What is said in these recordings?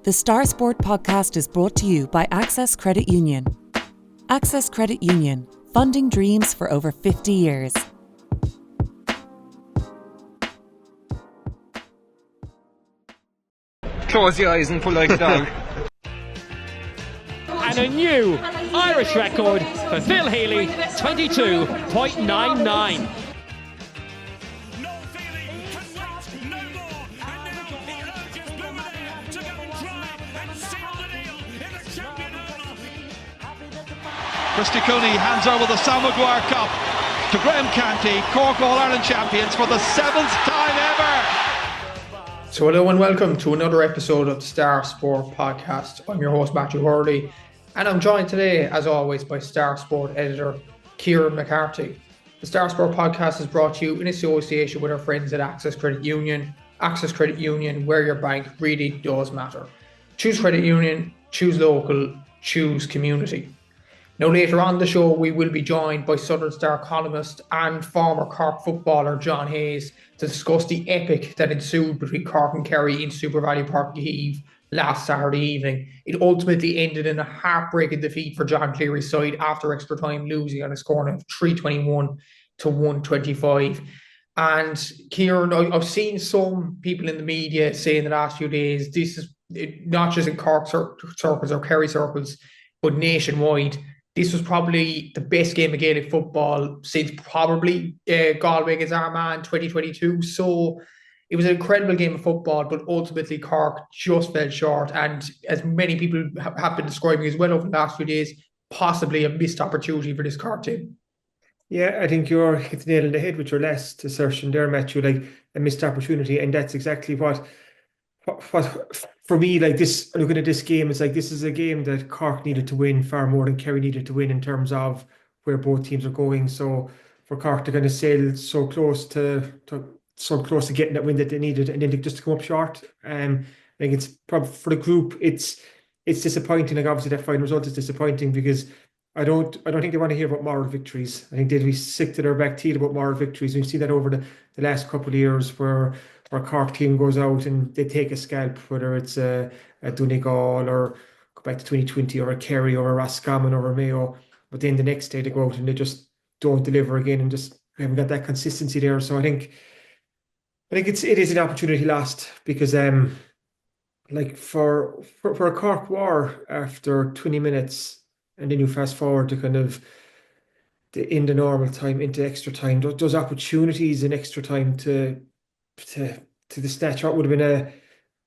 The Star Sport podcast is brought to you by Access Credit Union. Access Credit Union, funding dreams for over 50 years. Close your eyes and pull like a dog. And a new Irish record for Phil Healy, 22.99. Christy Cooney hands over the Sam Maguire Cup to Graham Canty, Cork All-Ireland champions for the 7th time ever. So hello and welcome to another episode of the Star Sport podcast. I'm your host Matthew Hurley, and I'm joined today, as always, by Star Sport editor Kieran McCarthy. The Star Sport podcast is brought to you in association with our friends at Access Credit Union. Access Credit Union, where your bank really does matter. Choose credit union, choose local, choose community. Now, later on the show, we will be joined by Southern Star columnist and former Cork footballer John Hayes to discuss the epic that ensued between Cork and Kerry in Super Valley Park Eve last Saturday evening. It ultimately ended in a heartbreaking defeat for John Cleary's side after extra time, losing on a score of 321 to 125. And Kieran, I've seen some people in the media say in the last few days, this is not just in Cork circles or Kerry circles, but nationwide. This was probably the best game of Gaelic football since probably Galway against Armagh in 2022. So it was an incredible game of football, but ultimately Cork just fell short. And as many people have been describing as well over the last few days, possibly a missed opportunity for this Cork team. Yeah, I think you're hit the nail on the head with your last assertion there, Matthew, like a missed opportunity. And that's exactly what for me, like this, looking at this game, it's like this is a game that Cork needed to win far more than Kerry needed to win in terms of where both teams are going. So for Cork to kind of sail so close to getting that win that they needed, and then just to come up short, I think it's probably for the group, it's disappointing. Like obviously that final result is disappointing because I don't think they want to hear about moral victories. I think they'd be sick to their back teeth about moral victories. We've seen that over the last couple of years where Cork team goes out and they take a scalp, whether it's a Donegal or go back to 2020 or a Kerry or a Roscommon or a Mayo. But then the next day they go out and they just don't deliver again and just haven't got that consistency there. So I think it is an opportunity lost because like for a Cork war after 20 minutes and then you fast forward to kind of in the normal time into extra time, those opportunities in extra time to the snatch out would have been a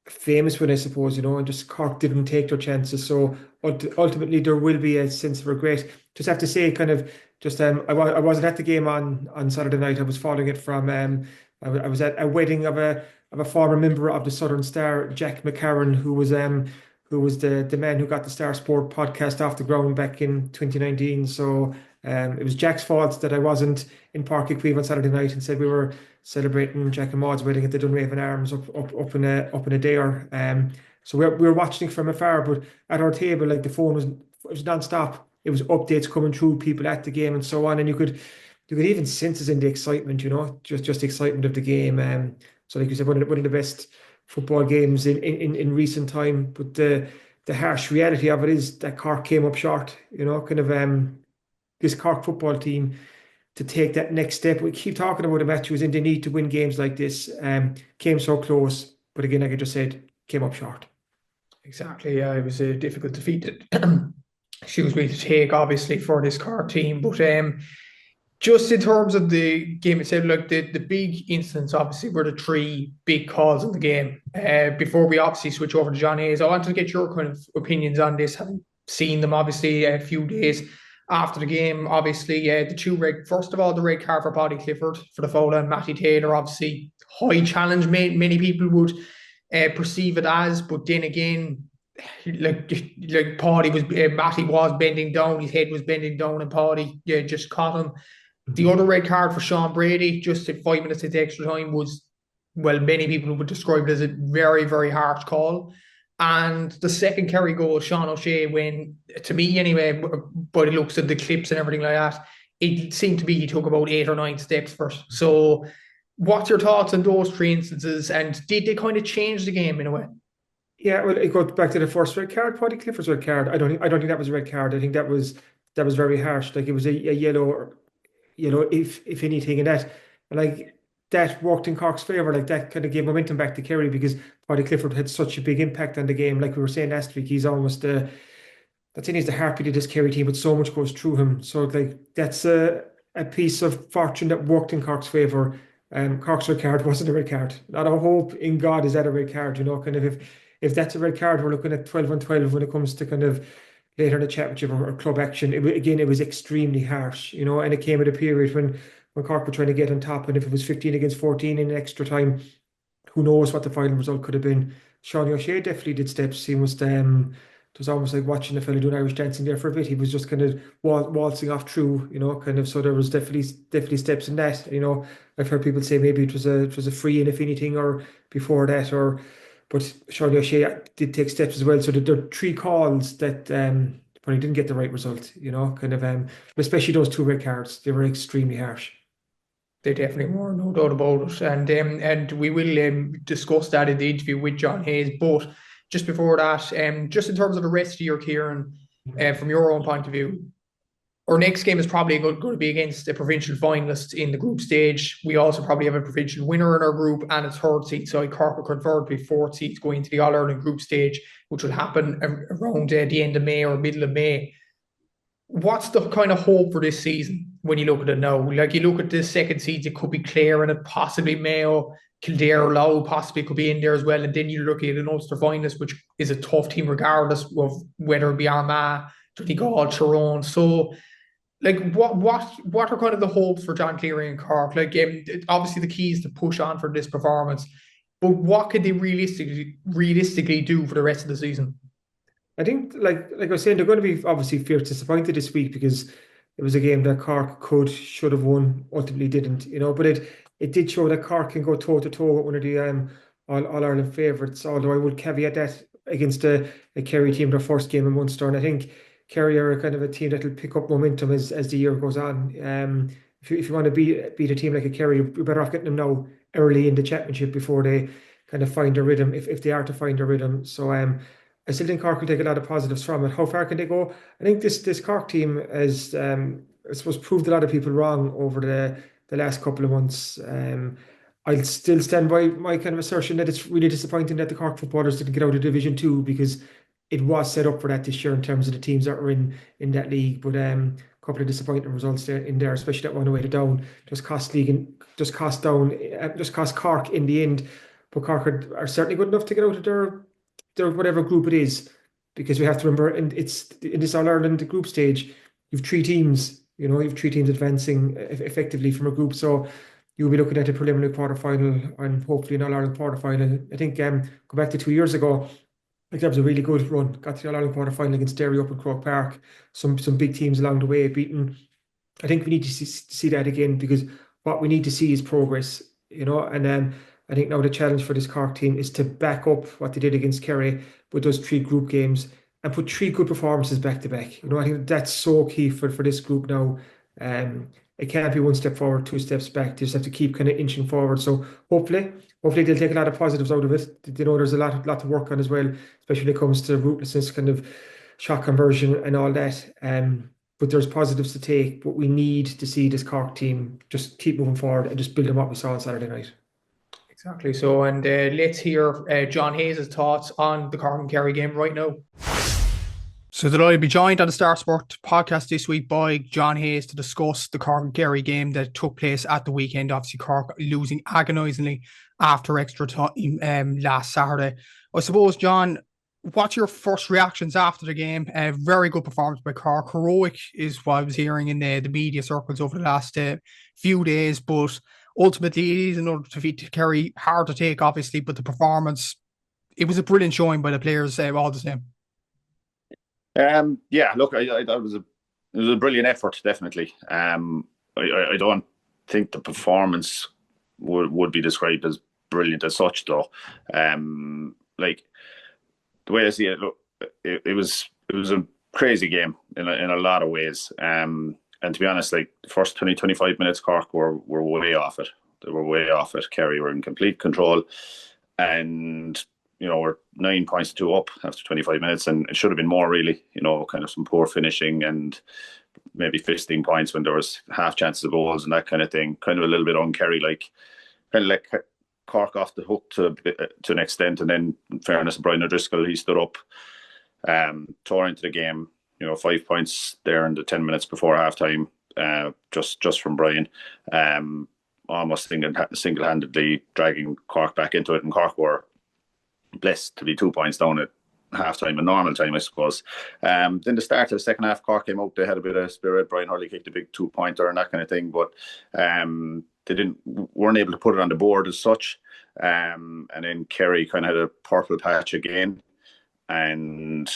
famous win, I suppose, and just Cork didn't take their chances. So ultimately there will be a sense of regret. Just have to say, kind of, just I wasn't at the game on Saturday night. I was following it from I was at a wedding of a former member of the Southern Star, Jack McCarran, who was the man who got the Star Sport podcast off the ground back in 2019. So it was Jack's fault that I wasn't in Páirc Uí Chaoimh on Saturday night, and said we were celebrating Jack and Maud's wedding at the Dunraven Arms up in a dare. So we were watching it from afar, but at our table, like the phone was non-stop. It was updates coming through, people at the game and so on, and you could even sense it in the excitement, just the excitement of the game. So like you said, one of the best football games in recent time. But the harsh reality of it is that Cork came up short. This Cork football team, to take that next step. We keep talking about it, Matthews, and they need to win games like this. Came so close, but again, like I just said, came up short. Exactly, yeah, it was a difficult defeat to take, obviously, for this Cork team. But just in terms of the game itself, like the big incidents, obviously, were the three big calls in the game. Before we obviously switch over to John Hayes, I wanted to get your kind of opinions on this, having seen them, obviously, a few days after the game. Obviously, first of all, the red card for Paddy Clifford for the foul on Matty Taylor, obviously high challenge, many people would perceive it as, but then again, like Matty was bending down, his head was bending down, and Paddy just caught him. The other red card for Sean Brady, just at 5 minutes into extra time, was, well, many people would describe it as a very, very harsh call. And the second Kerry goal, Sean O'Shea, when, to me anyway, by the looks of the clips and everything like that, it seemed to be he took about 8 or 9 steps first. So what's your thoughts on those three instances, and did they kind of change the game in a way? Yeah, well, it goes back to the first red card, Paddy Clifford's red card. I don't think that was a red card. I think that was very harsh. Like it was a yellow, if anything, and like that worked in Cork's favour. Like that kind of gave momentum back to Kerry because Paddy Clifford had such a big impact on the game. Like we were saying last week, he's almost that's in he's the heartbeat of this Kerry team, but so much goes through him. So like that's a piece of fortune that worked in Cork's favour. Cork's red card wasn't a red card. Not a hope in God is that a red card. Kind of if that's a red card, we're looking at 12 on 12 when it comes to kind of later in the championship or club action. It was extremely harsh, and it came at a period when Cork were trying to get on top, and if it was 15 against 14 in extra time, who knows what the final result could have been. Sean O'Shea definitely did steps. He was it was almost like watching a fellow doing Irish dancing there for a bit. He was just kind of waltzing off through, kind of. So there was definitely steps in that. I've heard people say maybe it was a free in if anything, or before that, but Sean O'Shea did take steps as well. So there are three calls that probably didn't get the right result. Kind of especially those two red cards. They were extremely harsh. They definitely were, no doubt about it. And we will discuss that in the interview with John Hayes. But just before that, just in terms of the rest of the year, Kieran, from your own point of view, our next game is probably going to be against a provincial finalist in the group stage. We also probably have a provincial winner in our group and a third seed. So Cork will convert to be fourth seed going into the All-Ireland group stage, which will happen around the end of May or middle of May. What's the kind of hope for this season when you look at it now? Like you look at the second seeds, it could be Clare and it possibly Mayo, Kildare, Low possibly could be in there as well. And then you look at an Ulster finalist, which is a tough team regardless of whether it be Armagh, Donegal, Tyrone. So, like, what are kind of the hopes for John Cleary and Cork? Like, obviously the key is to push on for this performance, but what could they realistically do for the rest of the season? I think, like I was saying, they're going to be obviously fierce disappointed this week because it was a game that Cork should have won, ultimately didn't, But it did show that Cork can go toe to toe with one of the All Ireland favourites. Although I would caveat that against a Kerry team, their first game in Munster, and I think Kerry are kind of a team that will pick up momentum as the year goes on. If you want to beat a team like a Kerry, you're better off getting them now early in the championship before they kind of find their rhythm, if they are to find their rhythm. So I still think Cork will take a lot of positives from it. How far can they go? I think this Cork team has, I suppose, proved a lot of people wrong over the last couple of months. I'll still stand by my kind of assertion that it's really disappointing that the Cork footballers didn't get out of Division 2 because it was set up for that this year in terms of the teams that are in that league. But a couple of disappointing results there, especially that one away to Down, just cost Cork in the end. But Cork are certainly good enough to get out of their whatever group it is, because we have to remember, and it's in this All Ireland group stage, you've three teams, advancing effectively from a group. So you'll be looking at a preliminary quarterfinal and hopefully an All Ireland quarterfinal. I think go back to 2 years ago, like that was a really good run. Got to the All Ireland quarterfinal against Derry up in Croke Park. Some big teams along the way beaten. I think we need to see that again, because what we need to see is progress, and I think now the challenge for this Cork team is to back up what they did against Kerry with those three group games and put three good performances back to back. I think that's so key for this group now. It can't be one step forward, two steps back. They just have to keep kind of inching forward. So hopefully they'll take a lot of positives out of it. They know there's a lot to work on as well, especially when it comes to rootlessness, kind of shot conversion and all that. But there's positives to take. But we need to see this Cork team just keep moving forward and just build on what we saw on Saturday night. Exactly. So, and let's hear John Hayes' thoughts on the Cork and Kerry game right now. So that I'll be joined on the Star Sport podcast this week by John Hayes to discuss the Cork and Kerry game that took place at the weekend. Obviously, Cork losing agonisingly after extra time last Saturday. I suppose, John, what's your first reactions after the game? A very good performance by Cork. Heroic is what I was hearing in the media circles over the last few days, but ultimately it is another defeat to Kerry. Hard to take, obviously, but the performance, it was a brilliant showing by the players all the same. Yeah, look, it was a brilliant effort, definitely. I don't think the performance would be described as brilliant as such, though. Like the way I see it, look, it was a crazy game in a lot of ways. And to be honest, like the first 20-25 minutes, Cork were way off it. They were way off it. Kerry were in complete control, and we're 9 points to 2 up after 25 minutes, and it should have been more, really. Kind of some poor finishing and maybe 15 points when there was half chances of goals and that kind of thing. Kind of a little bit on Kerry, kind of like Cork off the hook to an extent. And then, in fairness, Brian O'Driscoll, he stood up, tore into the game. 5 points there in the 10 minutes before half time, just from Brian. Almost single-handedly dragging Cork back into it, and Cork were blessed to be 2 points down at half-time and normal time, I suppose. Then the start of the second half, Cork came out, they had a bit of spirit. Brian Hurley kicked a big 2-pointer and that kind of thing, but they weren't able to put it on the board as such. And then Kerry kind of had a purple patch again, and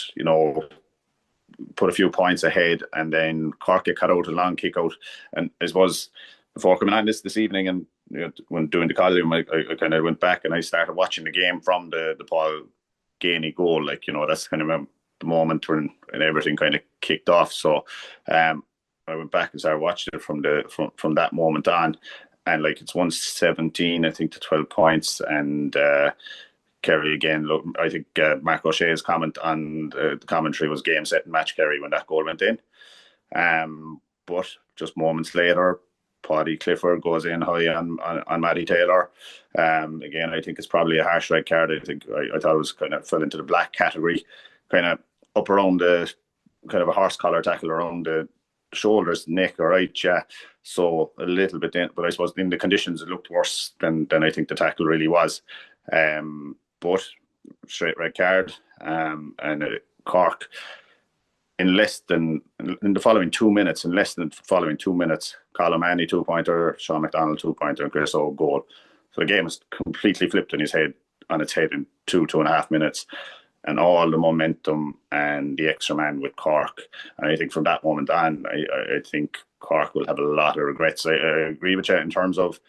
put a few points ahead, and then Cork get cut out, a long kick out. And I suppose before coming on this evening, and when doing the column, I kind of went back and I started watching the game from the Paul Gainey goal. That's kind of the moment when everything kind of kicked off. So I went back and started watching it from that moment on, and it's 117, I think, to 12 points. And Kerry again. Look, I think Mark O'Shea's comment on the commentary was game, set and match Kerry when that goal went in. But just moments later, Paddy Clifford goes in high on Matty Taylor. Again, I think it's probably a harsh red card. I thought it was kind of fell into the black category, kind of up around the kind of a horse collar tackle around the shoulders, neck, all right, yeah. So a little bit in, but I suppose in the conditions it looked worse than I think the tackle really was. But straight red card, and Cork in the following 2 minutes, Colin Manny 2-pointer, Sean McDonald 2-pointer, and Chris O goal. So the game was completely flipped on its head in 2.5 minutes, and all the momentum and the extra man with Cork. And I think from that moment on, I think Cork will have a lot of regrets. I agree with you in terms of,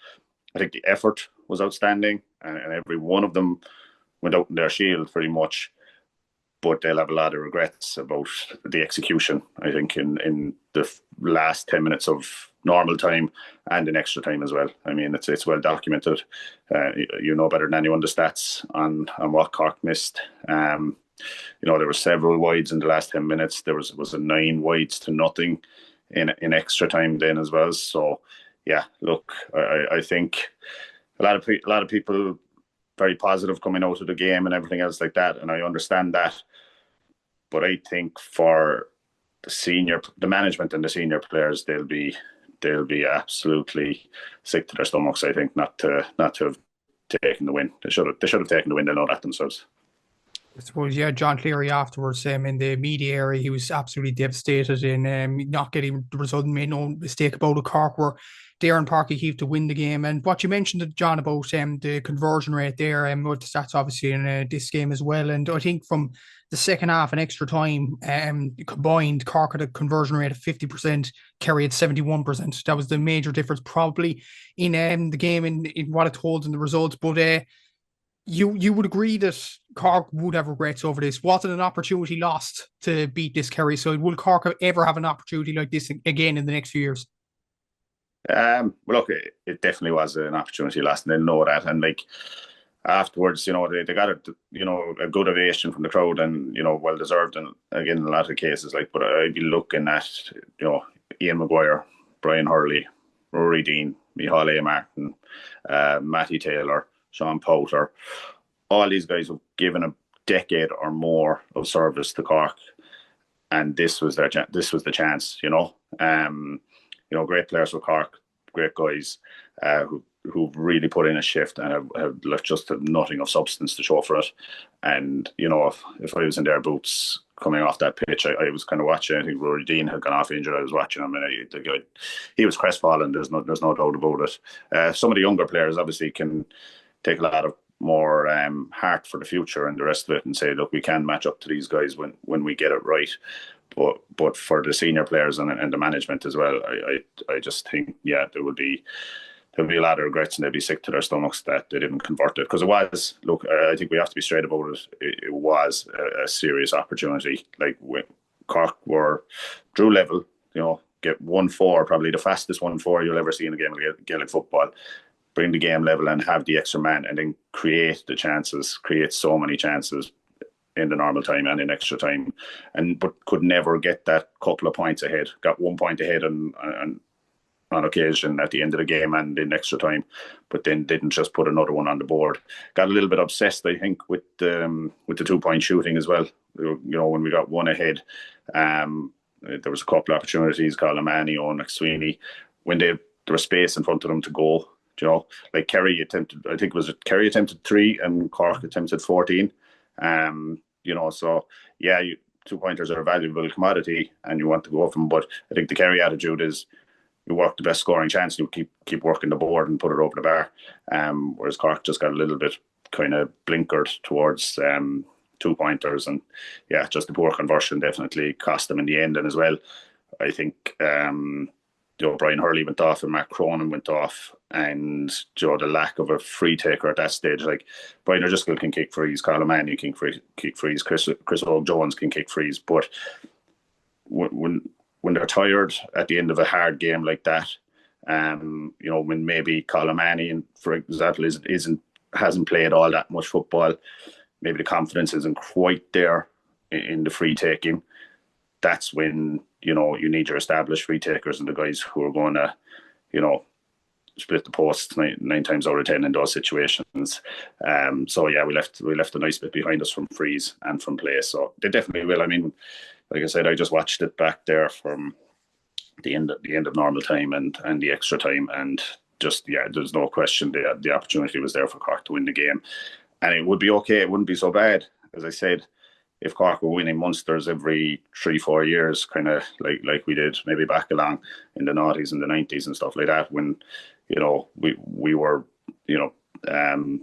I think the effort was outstanding, and every one of them went out in their shield pretty much. But they'll have a lot of regrets about the execution, I think, in the last 10 minutes of normal time and in extra time as well. I mean, it's well documented. You know better than anyone the stats on what Cork missed. There were several wides in the last 10 minutes. There was a 9 wides to nothing in extra time then as well. So, yeah, look, I think a lot of people very positive coming out of the game and everything else like that, and I understand that. But I think for the management and the senior players, they'll be absolutely sick to their stomachs. I think not to have taken the win. They should have taken the win. They know that themselves. I suppose, yeah, John Cleary afterwards, in the media area, he was absolutely devastated in not getting the result, and made no mistake about it. Cork were there in Páirc Uí Chaoimh to win the game. And what you mentioned, John, about the conversion rate there, with the stats obviously in this game as well. And I think from the second half and extra time combined, Cork had a conversion rate of 50%, Kerry had 71%. That was the major difference probably in the game, in what it holds in the results. But you would agree that Cork would have regrets over this. Was it an opportunity lost to beat this Kerry side? Will Cork ever have an opportunity like this again in the next few years? Well, look, it definitely was an opportunity lost, and they know that. And afterwards, they got a good ovation from the crowd, and well deserved. And again, in a lot of cases, but I'd be looking at Ian Maguire, Brian Hurley, Rory Dean, Micheál A. Martin, Matty Taylor, Sean Powter. All these guys have given a decade or more of service to Cork, and this was the chance. Great players for Cork, great guys who've really put in a shift and have left just nothing of substance to show for it. And if I was in their boots coming off that pitch, I was kind of watching. I think Rory Dean had gone off injured. I was watching him, and he was crestfallen. There's no doubt about it. Some of the younger players obviously can take a lot of more heart for the future and the rest of it, and say, look, we can match up to these guys when we get it right. But for the senior players and the management as well, I just think, yeah, there'll be a lot of regrets, and they'll be sick to their stomachs that they didn't convert it, because it was, look, I think we have to be straight about it. It was a serious opportunity. When Cork were Drew level, get 1-4, probably the fastest 1-4 you'll ever see in a game of Gaelic football. bring the game level and have the extra man, and then create so many chances in the normal time and in extra time, but could never get that couple of points ahead. Got 1 point ahead on occasion at the end of the game and in extra time, but then didn't just put another one on the board. Got a little bit obsessed, I think, with the 2-point shooting as well. You know, when we got one ahead, there was a couple of opportunities. Calamani, McSweeney, when there was space in front of them to go. You know, like Kerry attempted, I think Kerry attempted 3 and Cork attempted 14. You know, so yeah, 2-pointers are a valuable commodity, and you want to go for them. But I think the Kerry attitude is, you work the best scoring chance, you keep working the board and put it over the bar. Whereas Cork just got a little bit kind of blinkered towards 2-pointers, and yeah, just the poor conversion definitely cost them in the end. And as well, I think Brian Hurley went off and Mark Cronin went off, and the lack of a free taker at that stage. Like Brian O'Driscoll can kick frees, Carl O'Mahony can kick frees, Chris Jones can kick frees, but when they're tired at the end of a hard game like that, you know, when maybe Colin Manny, for example, hasn't played all that much football, maybe the confidence isn't quite there in the free taking. That's when, you know, you need your established free takers and the guys who are going to, you know, split the posts nine times out of 10 in those situations. So yeah, we left a nice bit behind us from frees and from play. So they definitely will. I mean, like I said, I just watched it back there from the end of normal time and the extra time, and just, yeah, there's no question the opportunity was there for Cork to win the game, and it would be okay. It wouldn't be so bad, as I said, if Cork were winning Munsters every 3-4 years, kind of like we did maybe back along in the 90s and the 90s and stuff like that, when, you know, we were, you know,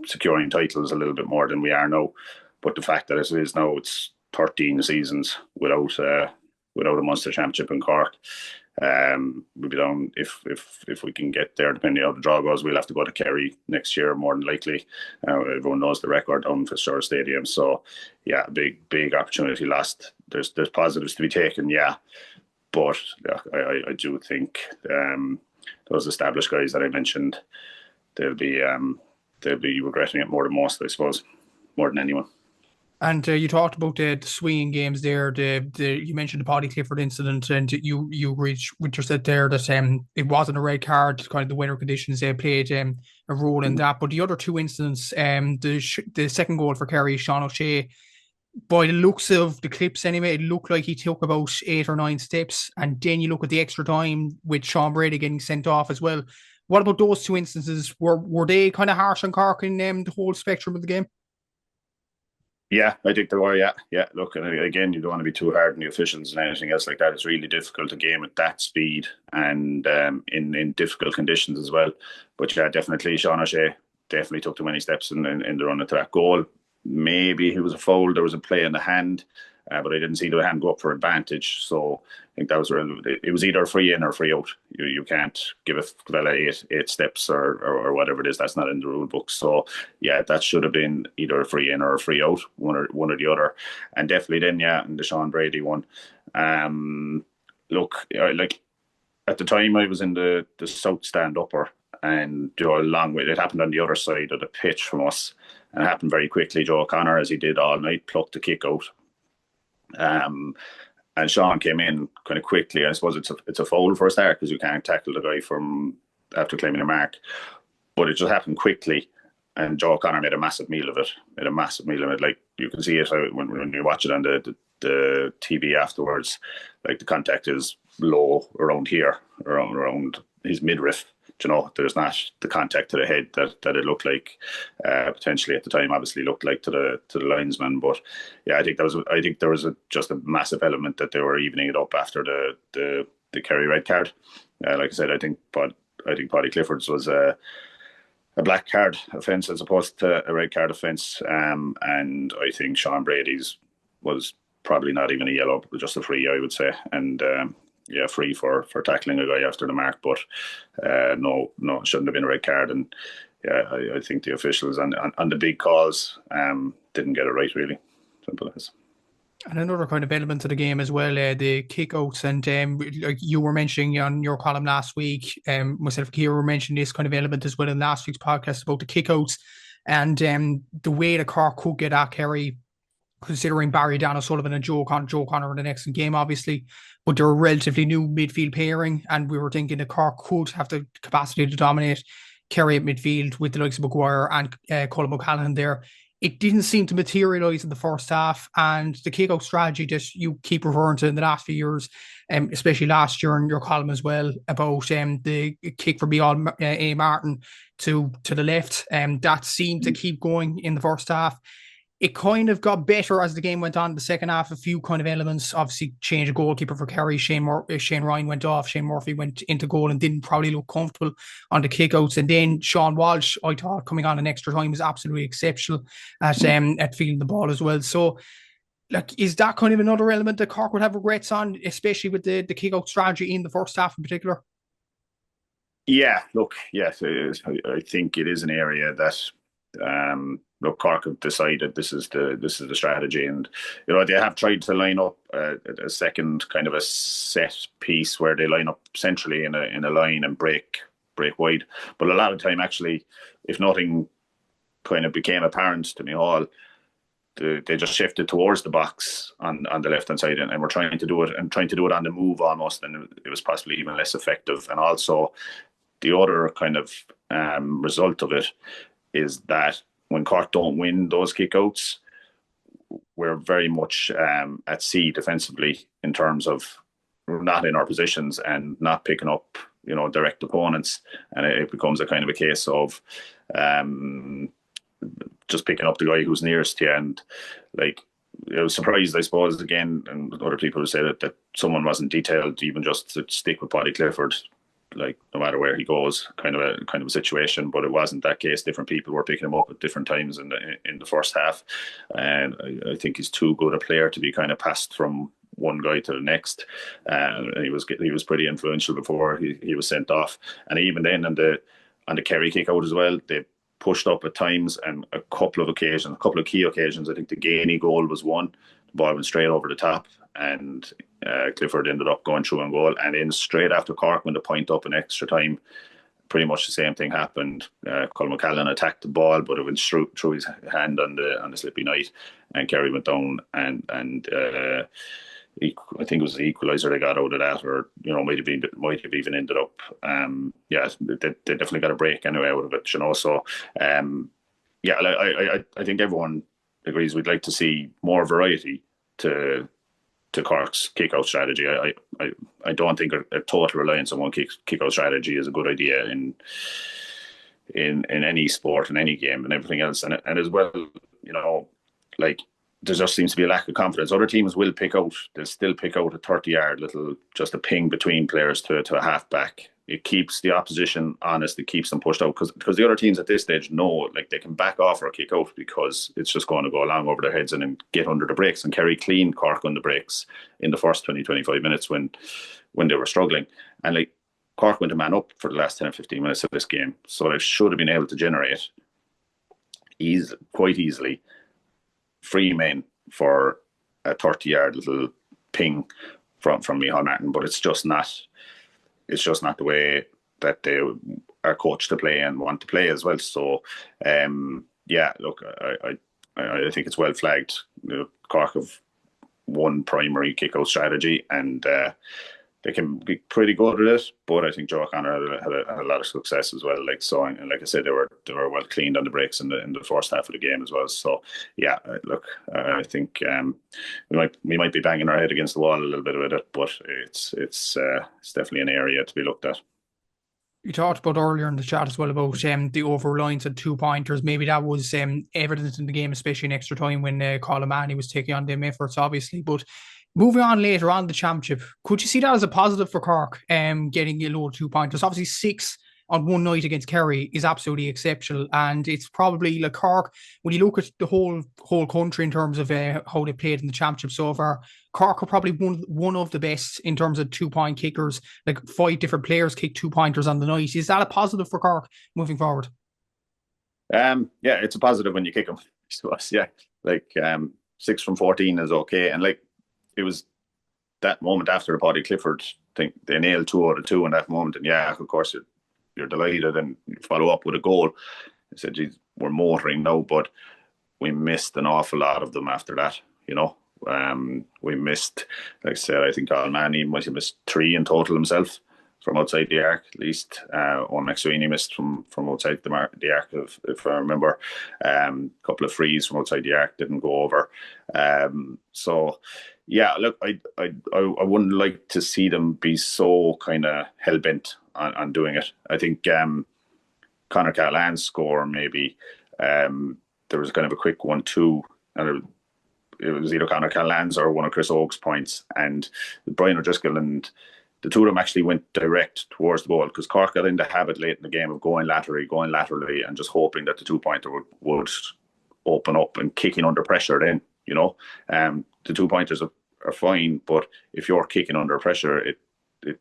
securing titles a little bit more than we are now. But the fact that it is now, it's 13 seasons without a Munster Championship in Cork. We'll be down, if we can get there, depending on how the draw goes, we'll have to go to Kerry next year, more than likely. Everyone knows the record down in Fixtures Stadium. So yeah, big opportunity lost. There's positives to be taken, yeah. But yeah, I do think those established guys that I mentioned, they'll be regretting it more than most, I suppose, more than anyone. And you talked about the swinging games there. You mentioned the Paddy Clifford incident, and you agreed with yourself there that it wasn't a red card. Kind of the winter conditions played a role in that. But the other two incidents, the second goal for Kerry, Sean O'Shea, by the looks of the clips anyway, it looked like he took about 8 or 9 steps, and then you look at the extra time with Sean Brady getting sent off as well. What about those two instances? Were they kind of harsh on Cork in the whole spectrum of the game? Yeah, I think they were, yeah. Look, and again, you don't want to be too hard on the officials and anything else like that. It's really difficult to game at that speed and in difficult conditions as well. But yeah, definitely Sean O'Shea definitely took too many steps in the run into that goal. Maybe he was a foul. There was a play in the hand, but I didn't see the hand go up for advantage. So I think that was it was either a free in or a free out. You can't give a fella eight steps or whatever it is. That's not in the rule book. So yeah, that should have been either a free in or a free out, one or the other. And definitely then, yeah, in the Sean Brady one. Look, like at the time I was in the south stand upper, and a long way. It happened on the other side of the pitch from us, and it happened very quickly. Joe O'Connor, as he did all night, plucked the kick out. And Sean came in kind of quickly. I suppose it's a foul for a start, because you can't tackle the guy from after claiming a mark. But it just happened quickly, and Joe O'Connor made a massive meal of it. Like, you can see it when you watch it on the TV afterwards. Like, the contact is low around here, around his midriff. There's not the contact to the head that it looked like potentially at the time. Obviously, looked like to the linesman, but yeah, I think there was just a massive element that they were evening it up after the Kerry red card. Like I said, I think Paddy Clifford's was a black card offence as opposed to a red card offence, and I think Sean Brady's was probably not even a yellow, just a free, I would say, and. Yeah, free for tackling a guy after the mark, but no, it shouldn't have been a red card. And yeah, I think the officials on the big calls didn't get it right, really. Simple as. And another kind of element to the game as well, the kickouts. And like you were mentioning on your column last week, myself and Kira were mentioning this kind of element as well in last week's podcast about the kickouts and the way the Cork could get at Kerry, considering Barry, Dan O'Sullivan and Joe Connor in the next game, obviously. But they're a relatively new midfield pairing, and we were thinking the Cork could have the capacity to dominate Kerry at midfield with the likes of Maguire and Colin O'Callaghan there. It didn't seem to materialise in the first half, and the kick-out strategy that you keep referring to in the last few years, especially last year in your column as well, about the kick for Beyond A. Martin to the left, that seemed to keep going in the first half. It kind of got better as the game went on in the second half. A few kind of elements, obviously change of goalkeeper for Kerry. Shane Ryan went off. Shane Murphy went into goal and didn't probably look comfortable on the kickouts. And then Sean Walsh, I thought, coming on in extra time was absolutely exceptional at feeling the ball as well. So, like, is that kind of another element that Cork would have regrets on, especially with the kickout strategy in the first half in particular? Yeah, look, yes, I think it is an area that look, Cork have decided this is the strategy, and they have tried to line up a second kind of a set piece where they line up centrally in a line and break wide. But a lot of time, actually, if nothing kind of became apparent to me all, they just shifted towards the box on the left hand side, and were trying to do it on the move almost, and it was possibly even less effective. And also, the other kind of result of it is that when Cork don't win those kickouts, we're very much at sea defensively in terms of we're not in our positions and not picking up, direct opponents, and it becomes a kind of a case of just picking up the guy who's nearest to you. And like, I was surprised, I suppose, again, and other people would say that someone wasn't detailed, even just to stick with Paddy Clifford, like no matter where he goes, kind of a situation. But it wasn't that case. Different people were picking him up at different times in the first half, and I think he's too good a player to be kind of passed from one guy to the next. He was pretty influential before he was sent off, and even then on the Kerry kick out as well, they pushed up at times, and a couple of key occasions. I think the Gainey goal was one. The ball went straight over the top, and Clifford ended up going through and goal. And then straight after Cork, when the point up in extra time, pretty much the same thing happened. Colin O'Callaghan attacked the ball, but it went through his hand on the slippy night, and Kerry went down, and I think it was the equaliser they got out of that, or might have even ended up. They definitely got a break anyway out of it. So I think everyone agrees we'd like to see more variety to Cork's kick-out strategy. I don't think a total reliance on one kick-out strategy is a good idea in any sport, in any game, and everything else. And as well, like, there just seems to be a lack of confidence. Other teams will they'll still pick out a 30-yard little, just a ping between players to a half-back. It keeps the opposition honest. It keeps them pushed out, because the other teams at this stage know, like, they can back off or kick out because it's just going to go along over their heads and then get under the brakes. And Kerry cleaned Cork on the brakes in the first 20-25 minutes when they were struggling. And like, Cork went a man up for the last 10 or 15 minutes of this game, so they should have been able to generate quite easily free men for a 30-yard little ping from Micheál Martin. But it's just not the way that they are coached to play and want to play as well. So look, I think it's well flagged. Cork have one primary kick-out strategy, and they can be pretty good at it. But I think Joe Connor had a lot of success as well. Like, so, and like I said, they were well cleaned on the breaks in the first half of the game as well. So look, I think we might be banging our head against the wall a little bit with it, but it's definitely an area to be looked at. You talked about earlier in the chat as well about the over-reliance on 2-pointers. Maybe that was evident in the game, especially in extra time when Colin Manny was taking on them efforts, obviously. But moving on later on the championship, could you see that as a positive for Cork, getting a load of 2-pointers? Obviously, 6 on one night against Kerry is absolutely exceptional, and it's probably, like, Cork, when you look at the whole country in terms of how they played in the championship so far, Cork are probably one of the best in terms of 2-point kickers. Like, 5 different players kicked 2-pointers on the night. Is that a positive for Cork moving forward? It's a positive when you kick them. Yeah, like, 6 from 14 is okay. And like, it was that moment after the Paddy Clifford thing, they nailed 2 out of 2 in that moment. And yeah, of course, you're delighted, and you follow up with a goal. I said, geez, we're motoring now, but we missed an awful lot of them after that, you know. We missed, like I said, I think Almani might have missed 3 in total himself from outside the arc, at least. Owen McSweeney missed from outside the arc, if I remember. A couple of frees from outside the arc didn't go over. So, yeah, look, I wouldn't like to see them be so kind of hell-bent on doing it. I think Conor Callahan's score, maybe, there was kind of a quick 1-2, and it was either Conor Callahan's or one of Chris Oak's points, and Brian O'Driscoll and the two of them actually went direct towards the goal, because Cork got in the habit late in the game of going laterally and just hoping that the 2-pointer would open up and kicking under pressure then, you know. The 2-pointers are fine, but if you're kicking under pressure, it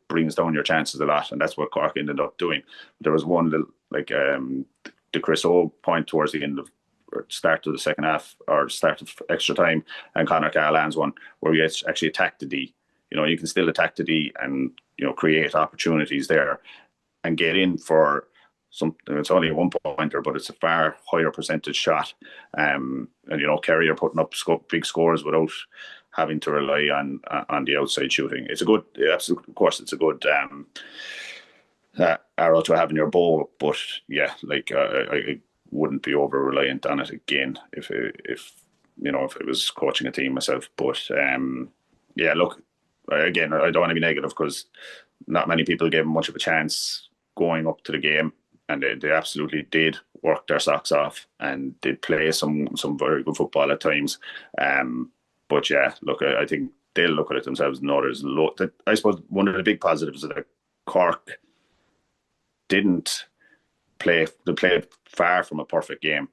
brings down your chances a lot, and that's what Cork ended up doing. There was one little, like the Chris O point towards the end of, or start of the second half, or start of extra time, and Conor Callahan's one where we actually attacked the D. You know, you can still attack the D and, you know, create opportunities there and get in for something. It's only a 1-pointer, but it's a far higher percentage shot. And, you know, Kerry are putting up big scores without having to rely on the outside shooting. It's a good, absolutely, of course, it's a good arrow to have in your bow. But yeah, like I wouldn't be over reliant on it again if you know, if I was coaching a team myself. But yeah, look, again, I don't want to be negative, because not many people gave them much of a chance going up to the game, and they absolutely did work their socks off and did play some very good football at times. But yeah, look, I think they'll look at it themselves and know there's a lot. I suppose one of the big positives is that Cork didn't play. They played far from a perfect game,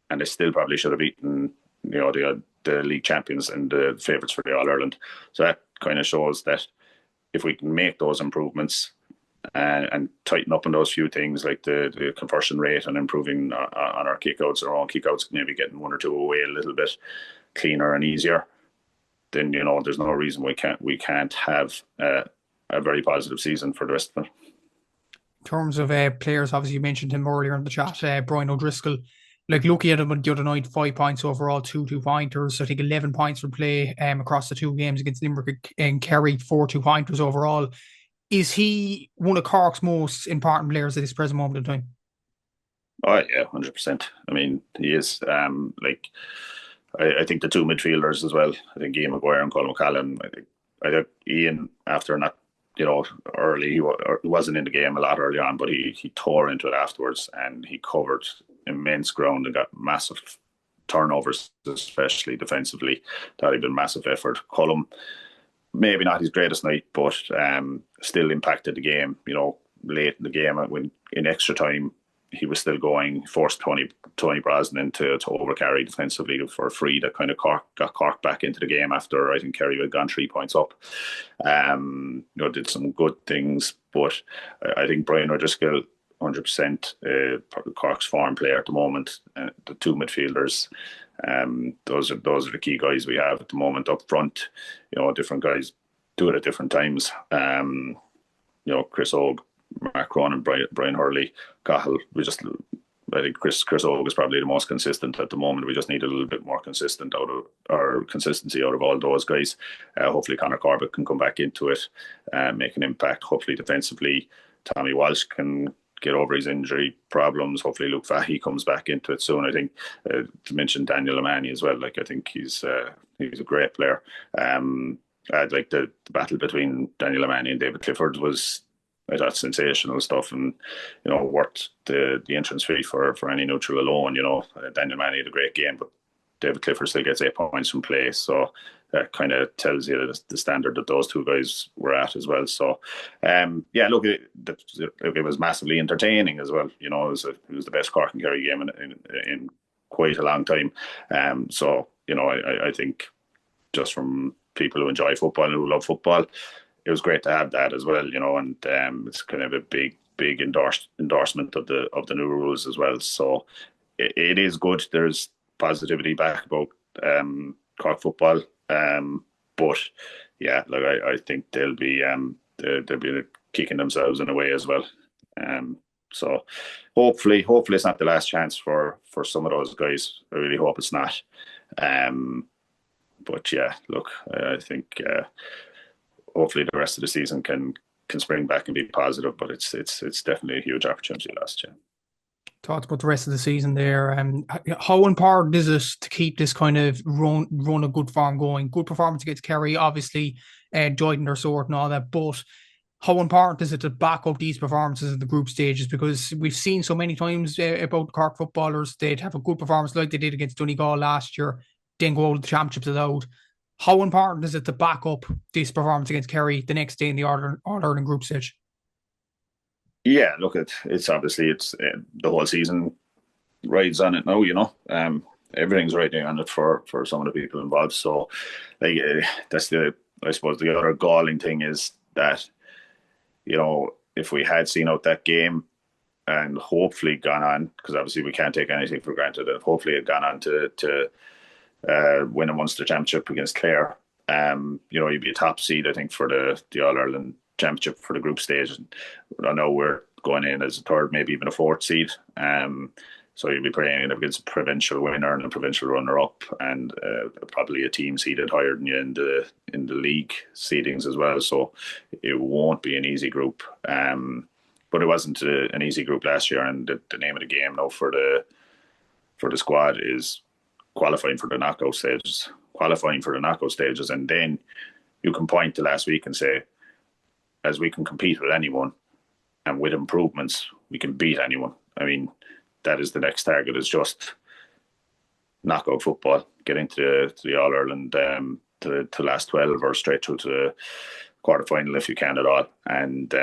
and they still probably should have beaten, you know, the league champions and the favourites for the All Ireland. So that kind of shows that if we can make those improvements and tighten up on those few things, like the conversion rate and improving on our kickouts, our own kickouts, maybe getting 1 or 2 away a little bit cleaner and easier, then, you know, there's no reason we can't have a very positive season for the rest of it. In terms of players, obviously you mentioned him earlier in the chat, Brian O'Driscoll. Like, looking at him the other night, 5 points overall, 2-2-pointers. I think 11 points for play across the 2 games against Limerick and Kerry, 4 2-pointers overall. Is he one of Cork's most important players at this present moment in time? Oh yeah, 100%. I mean, he is. Like, I think the 2 midfielders as well. I think Ian Maguire and Colin McCallum. I think Ian, after not, you know, early, he wasn't in the game a lot early on, but he tore into it afterwards, and he covered immense ground and got massive turnovers, especially defensively. That had been massive effort. Colum, maybe not his greatest night, but still impacted the game. You know, late in the game, when in extra time, he was still going. Forced Tony Brosnan to overcarry defensively for a free that kind of got Cork back into the game after I think Kerry had gone 3 points up. You know, did some good things, but I think Brian O'Driscoll, 100%, Cork's form player at the moment. The 2 midfielders, those are the key guys we have at the moment up front. You know, different guys do it at different times. You know, Chris Og, Mark Cronin, Brian Hurley, Cahill. I think Chris Og is probably the most consistent at the moment. We just need a little bit more consistency out of all those guys. Hopefully Conor Corbett can come back into it, make an impact. Hopefully defensively, Tommy Walsh can get over his injury problems. Hopefully Luke Fahey comes back into it soon. I think to mention Daniel Amani as well. Like, I think he's a great player. I'd like the battle between Daniel Amani and David Clifford was, I thought, sensational stuff, and, you know, worth the entrance fee for any neutral alone. You know, Daniel Manny had a great game, but David Clifford still gets 8 points from play, so that kind of tells you the standard that those 2 guys were at as well. So, yeah, look, it was massively entertaining as well. You know, it was the best Cork and Kerry game in quite a long time. So, you know, I think just from people who enjoy football and who love football, it was great to have that as well, you know, and it's kind of a big endorsement of the new rules as well. So it is good. There's positivity back about Cork football. But yeah, like I think they'll be kicking themselves in a way as well. So hopefully it's not the last chance for some of those guys. I really hope it's not. But yeah, look, I think hopefully the rest of the season can spring back and be positive. But it's definitely a huge opportunity last year. Talked about the rest of the season there. How important is it to keep this kind of run of good form going? Good performance against Kerry, obviously, joined their sword and all that. But how important is it to back up these performances in the group stages? Because we've seen so many times about Cork footballers, they'd have a good performance like they did against Donegal last year, then go out of the championships without. How important is it to back up this performance against Kerry the next day in the All-Ireland group stage? Yeah, look, it's obviously the whole season rides on it now. Everything's riding on it for some of the people involved. So, like, that's I suppose the other galling thing is that, if we had seen out that game and hopefully gone on, because obviously we can't take anything for granted, and hopefully had gone on to win a Munster championship against Clare, you'd be a top seed, I think, for the All Ireland championship for the group stage. And I know we're going in as a third, maybe even a fourth seed. So you'll be playing against a provincial winner and a provincial runner-up, and probably a team seeded higher than you in the league seedings as well. So it won't be an easy group. But it wasn't an easy group last year, and the name of the game now for the squad is qualifying for the knockout stages. And then you can point to last week and say, as we can compete with anyone, and with improvements, we can beat anyone. I mean, that is the next target, is just knockout football, get into the All-Ireland to last 12 or straight through to the quarter-final if you can at all. And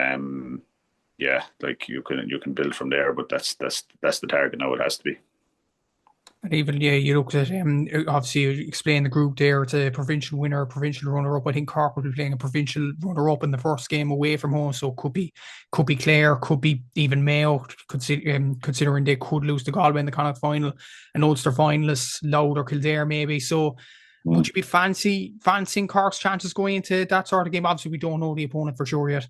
yeah, like you can build from there, but that's the target now. It has to be. And even, you look at, obviously you explained the group there, it's a provincial winner, a provincial runner-up. I think Cork will be playing a provincial runner-up in the first game away from home, so it could be Clare, could be even Mayo, considering they could lose to Galway in the Connacht final, an Ulster finalists, Louth or Kildare maybe. So would you be fancying Cork's chances going into that sort of game? Obviously we don't know the opponent for sure yet.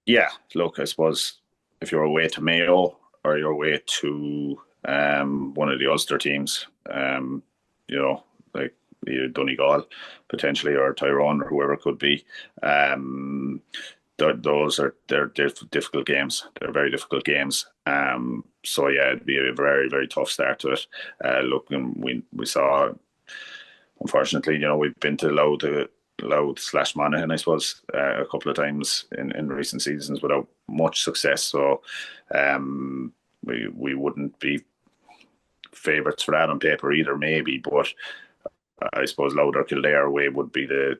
Yeah, look, I suppose if you're away to Mayo or you're away to one of the Ulster teams, like either Donegal potentially or Tyrone or whoever it could be, they're difficult games. They're very difficult games. So yeah, it'd be a very, very tough start to it. Look, and we saw, unfortunately, we've been to Louth/Monaghan, I suppose, a couple of times in recent seasons without much success. So we wouldn't be favourites for that on paper either, maybe, but I suppose Louth or Kildare away would be the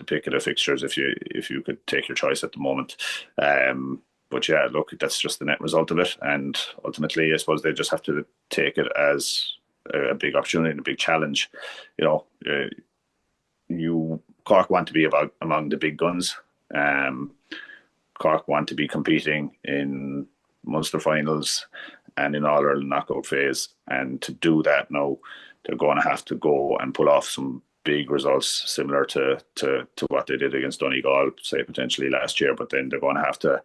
pick of the fixtures if you could take your choice at the moment. But yeah, look, that's just the net result of it, and ultimately I suppose they just have to take it as a big opportunity and a big challenge. Cork want to be among the big guns. Cork want to be competing in Munster finals and in All-Ireland knockout phase, and to do that now, they're going to have to go and pull off some big results similar to what they did against Donegal, say potentially last year. But then they're going to have to.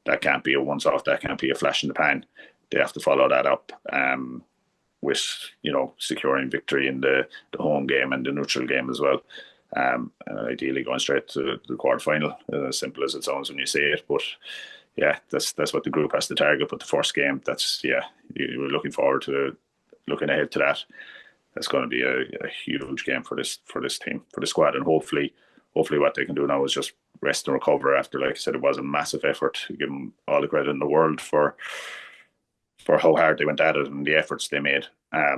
That can't be a once-off. That can't be a flash in the pan. They have to follow that up with securing victory in the home game and the neutral game as well. And ideally going straight to the quarterfinal, as simple as it sounds when you say it. But yeah, that's what the group has to target. But the first game, you're looking forward to looking ahead to that. That's going to be a huge game for this team, for the squad, and hopefully what they can do now is just rest and recover after, like I said, it was a massive effort. Give them all the credit in the world for how hard they went at it and the efforts they made. They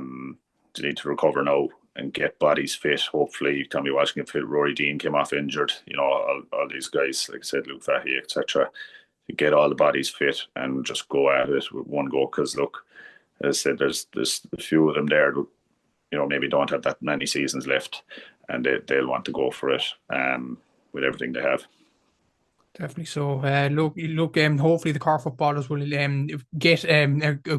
need to recover now and get bodies fit. Hopefully Tommy Walsh can get fit. Rory Dean came off injured. All these guys, like I said, Luke Fahey, etc. To get all the bodies fit and just go at it with one go. Because look, as I said, there's a few of them there who, maybe don't have that many seasons left, and they'll want to go for it with everything they have. Definitely so. Look. Hopefully the Cork footballers will get a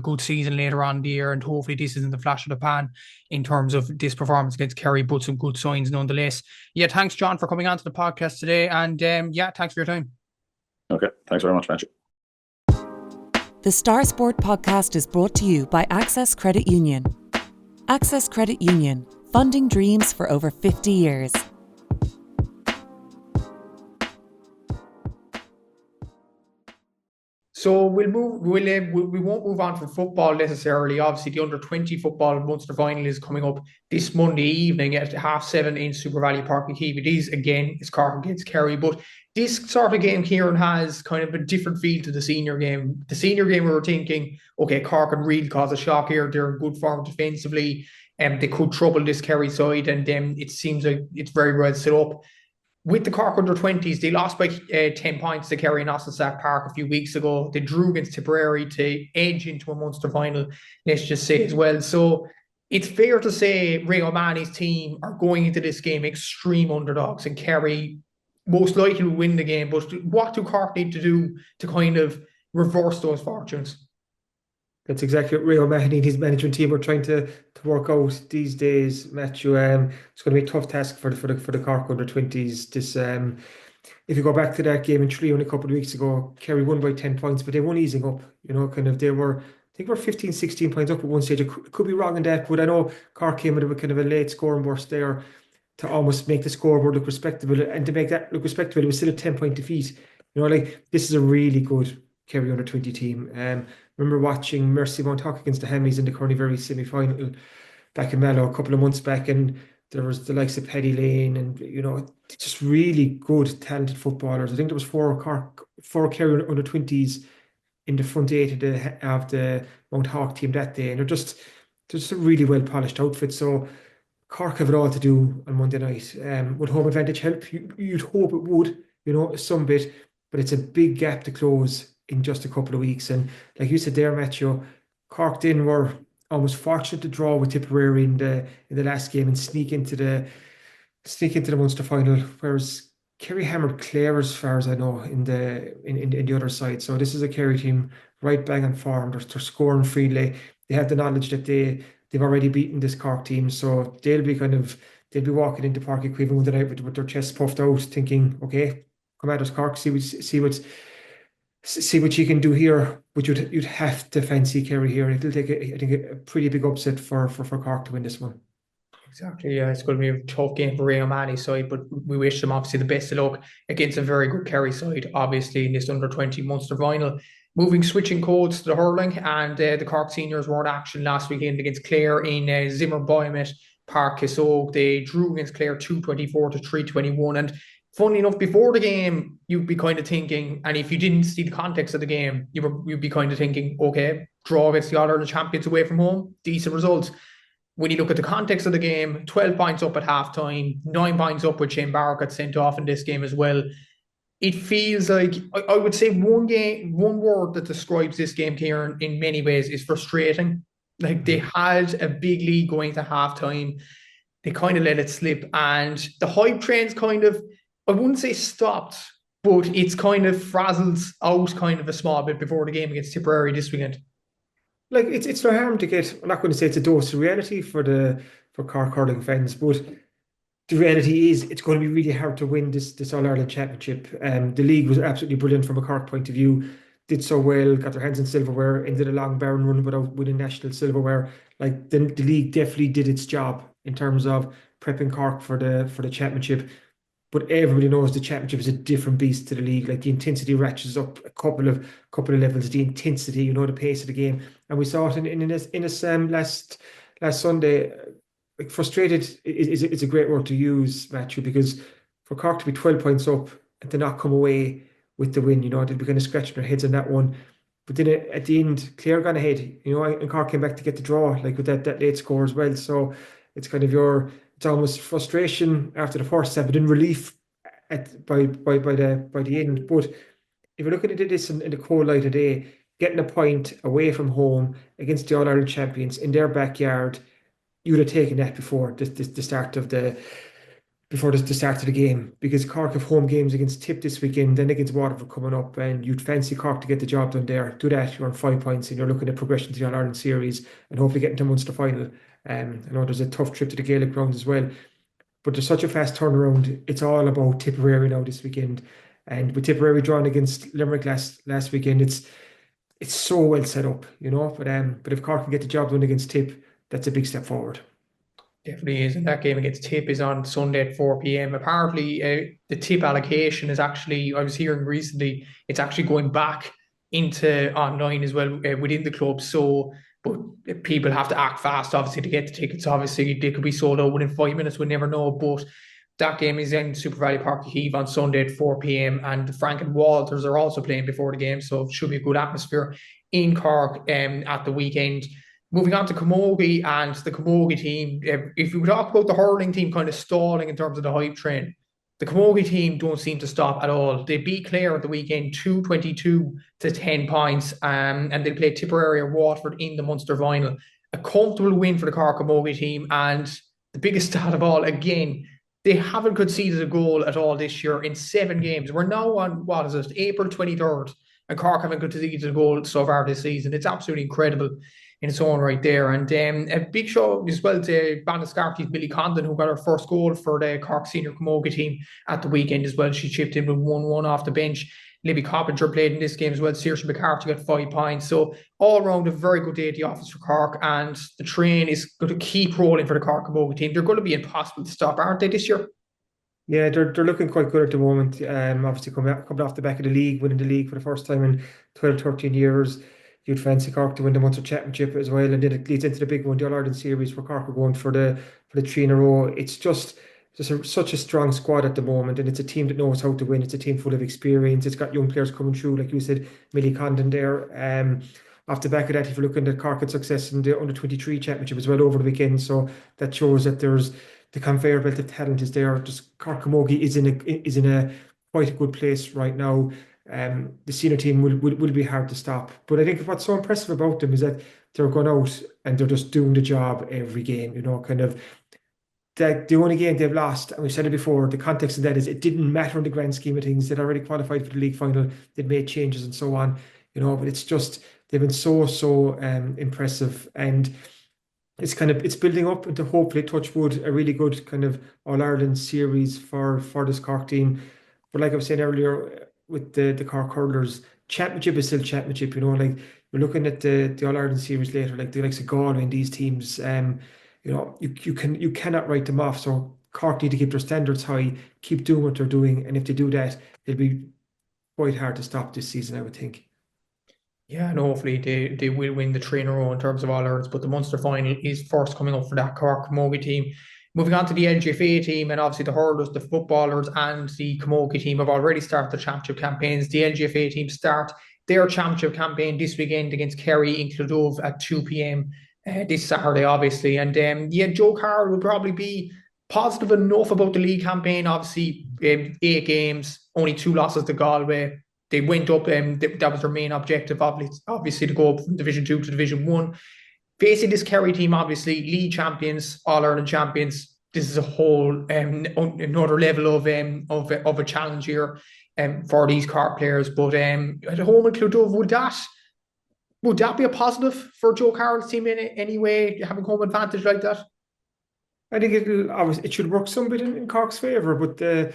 good season later on in the year, and hopefully this isn't the flash of the pan in terms of this performance against Kerry, but some good signs nonetheless. Yeah, thanks, John, for coming on to the podcast today, and yeah, thanks for your time. Okay, thanks very much, Matthew. The Star Sport podcast is brought to you by Access Credit Union. Access Credit Union, funding dreams for over 50 years. So we won't move on from football necessarily. Obviously, the under-20 football Munster final is coming up this Monday evening at 7:30 in Super Valley Park in Keeve. It is, again, it's Cork against Kerry, but this sort of game, Kieran, has kind of a different feel to the senior game. The senior game, we were thinking, okay, Cork can really cause a shock here. They're in good form defensively, and they could trouble this Kerry side, and it seems like it's very well set up. With the Cork under-20s, they lost by 10 points to Kerry in Osselsack Park a few weeks ago. They drew against Tipperary to edge into a Munster final, let's just say as well. So it's fair to say Ray O'Mahony's team are going into this game extreme underdogs, and Kerry most likely will win the game. But what do Cork need to do to kind of reverse those fortunes? That's exactly what Ray O'Mahony and his management team are trying to work out these days, Matthew. It's going to be a tough task for the Cork under-20s. This, if you go back to that game in Trio a couple of weeks ago, Kerry won by 10 points, but they weren't easing up. You know, kind of I think we're 15, 16 points up at one stage. I could be wrong in that, but I know Cork came with a kind of a late scoring burst there to almost make the scoreboard look respectable, and to make that look respectable, it was still a 10-point defeat. You know, like, this is a really good Kerry under-20 team. Remember watching Mercy Mount Hock against the Hammies in the Cornivery semi-final back in Mallow a couple of months back, and there was the likes of Paddy Lane and, you know, just really good, talented footballers. I think there was four Kerry under-20s in the front eight of the Mount Hawk team that day, and they're just a really well-polished outfit. So Cork have it all to do on Monday night. Would home advantage help? You'd hope it would, you know, some bit, but it's a big gap to close in just a couple of weeks. And like you said there, Matthew, Cork then were almost fortunate to draw with Tipperary in the last game and sneak into the Munster final, whereas Kerry hammered Clare, as far as I know, in the other side. So this is a Kerry team right bang on form. They're scoring freely. They have the knowledge that they've already beaten this Cork team, so they'll be walking into Páirc Uí Chaoimh Monday night with their chests puffed out, thinking, okay, come at us, Cork, see what you can do here. But you'd have to fancy Kerry here. It'll take a pretty big upset for Cork to win this one. Exactly, yeah. It's going to be a tough game for Ray O'Mahony's side, but we wish them obviously the best of luck against a very good Kerry side, obviously, in this under-20 Munster final. Switching codes to the hurling, and the Cork seniors were in action last weekend against Clare in Zimmer Boymet Park Kissogue. They drew against Clare 224 to 321, and funny enough, before the game, you'd be kind of thinking, and if you didn't see the context of the game, you'd be kind of thinking, okay, draw against the All-Ireland champions away from home, decent results. When you look at the context of the game, 12 points up at half-time, 9 points up with Shane Barrett got sent off in this game as well. It feels like, I would say one word that describes this game, Kieran, in many ways is frustrating. Like, they had a big lead going to half-time. They kind of let it slip, and the hype train's kind of, I wouldn't say stopped, but it's kind of frazzled out kind of a small bit before the game against Tipperary this weekend. Like, it's no harm to get, I'm not going to say it's a dose of reality for Cork hurling fans, but the reality is it's going to be really hard to win this All-Ireland Championship. The league was absolutely brilliant from a Cork point of view, did so well, got their hands in silverware, ended a long barren run without winning national silverware. Like, the league definitely did its job in terms of prepping Cork for the championship. But everybody knows the championship is a different beast to the league. Like, the intensity ratchets up a couple of levels. The intensity, you know, the pace of the game, and we saw it in this last Sunday. Like, frustrated is a great word to use, Matthew, because for Cork to be 12 points up and to not come away with the win, you know, they'd be kind of scratching their heads on that one. But then at the end, Clare gone ahead, you know, and Cork came back to get the draw, like with that late score as well. So it's kind of it's almost frustration after the first half, but in relief by the end. But if you're looking at this in the cold light of day, getting a point away from home against the All-Ireland champions in their backyard, you would have taken that before the start of the before the start of the game, because Cork have home games against Tip this weekend, then against Waterford coming up, and you'd fancy Cork to get the job done there. Do that, you're on 5 points, and you're looking at progression to the All-Ireland series and hopefully getting to Munster final. I know there's a tough trip to the Gaelic ground as well, but there's such a fast turnaround. It's all about Tipperary now this weekend, and with Tipperary drawing against Limerick last weekend, it's so well set up, But if Cork can get the job done against Tip, that's a big step forward. Definitely is, and that game against Tip is on Sunday at 4 p.m. Apparently, the Tip allocation is actually, I was hearing recently, it's actually going back into online as well within the club. So, but people have to act fast, obviously, to get the tickets. Obviously, they could be sold out within 5 minutes. We never know. But that game is in Super Valley Park Heave on Sunday at 4 p.m. And Frank and Walters are also playing before the game, so it should be a good atmosphere in Cork at the weekend. Moving on to Camogie and the Camogie team, if we talk about the hurling team kind of stalling in terms of the hype train, the Camogie team don't seem to stop at all. They beat Clare at the weekend 2-22 to 10 points, and they played Tipperary or Waterford in the Munster final. A comfortable win for the Cork Camogie team, and the biggest stat of all, again, they haven't conceded a goal at all this year in 7 games. We're now on, April 23rd, and Cork haven't conceded a goal so far this season. It's absolutely incredible in its own right there. And a big show as well to Banascarty's Billy Condon, who got her first goal for the Cork Senior Camogie team at the weekend as well. She chipped in with 1-1 off the bench. Libby Coppinger played in this game as well. Saoirse McCarthy got 5 points. So all around a very good day at the office for Cork, and the train is going to keep rolling for the Cork Camogie team. They're going to be impossible to stop, aren't they, this year? Yeah, they're looking quite good at the moment. Obviously coming off the back of the league, winning the league for the first time in 12, 13 years. You'd fancy Cork to win the Munster Championship as well, and then it leads into the big one, the All-Ireland series, where Cork are going for the 3 in a row. It's just such a strong squad at the moment, and it's a team that knows how to win. It's a team full of experience. It's got young players coming through, like you said, Millie Condon there. Off the back of that, if you're looking at Cork had success in the Under-23 Championship as well over the weekend, so that shows that there's the conveyor belt of talent is there. Just Cork Camogie is in a quite a good place right now. The senior team will be hard to stop, but I think what's so impressive about them is that they're going out and they're just doing the job every game. Kind of the only game they've lost, and we've said it before, the context of that is it didn't matter in the grand scheme of things. They'd already qualified for the league final, they'd made changes and so on, but it's just they've been so impressive, and it's building up into, hopefully, touch wood, a really good kind of All-Ireland series for this Cork team. But like I was saying earlier, with the Cork hurlers, championship is still championship. Like we're looking at the All-Ireland series later, like the likes of Galway and these teams. You cannot write them off. So Cork need to keep their standards high, keep doing what they're doing, and if they do that, it'll be quite hard to stop this season, I would think. Yeah, and hopefully they will win the 3 in a row in terms of All-Irelands, but the Munster final is first coming up for that Cork Camogie team. Moving on to the LGFA team, and obviously the hurlers, the footballers, and the Camogie team have already started their championship campaigns. The LGFA team start their championship campaign this weekend against Kerry in Clodove at 2 p.m. This Saturday, obviously. And Joe Carroll will probably be positive enough about the league campaign. Obviously, 8 games, only 2 losses to Galway. They went up, that was their main objective, obviously, to go up from Division 2 to Division 1. Facing this Kerry team, obviously, league champions, All-Ireland champions. This is a whole another level of a challenge here for these Cork players. But at home in Clodove, would that be a positive for Joe Carroll's team in any way, having home advantage like that? I think it should work some bit in Cork's favour, but the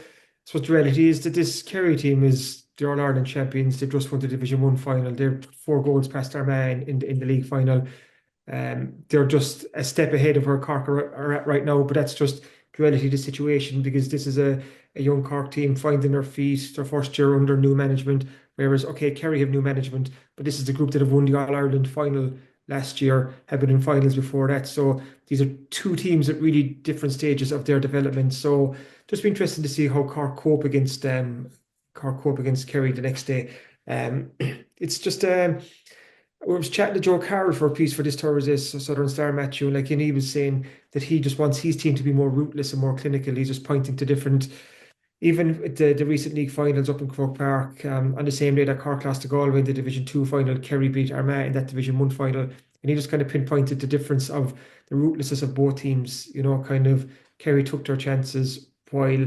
reality is that this Kerry team is the All-Ireland champions. They've just won the Division 1 final. They're 4 goals past Armagh in the league final. They're just a step ahead of where Cork are at right now, but that's just the reality of the situation, because this is a young Cork team finding their feet, their first year under new management, whereas, Kerry have new management, but this is the group that have won the All-Ireland final last year, have been in finals before that. So these are 2 teams at really different stages of their development. So just be interesting to see how Cork cope against Kerry the next day. It's just I was chatting to Joe Carroll for a piece for this Thursday's Southern Star match, and he was saying that he just wants his team to be more ruthless and more clinical. He's just pointing to different, even at the recent league finals up in Croke Park, on the same day that Cork lost to Galway in the Division 2 final, Kerry beat Armagh in that Division 1 final, and he just kind of pinpointed the difference of the ruthlessness of both teams. Kerry took their chances, while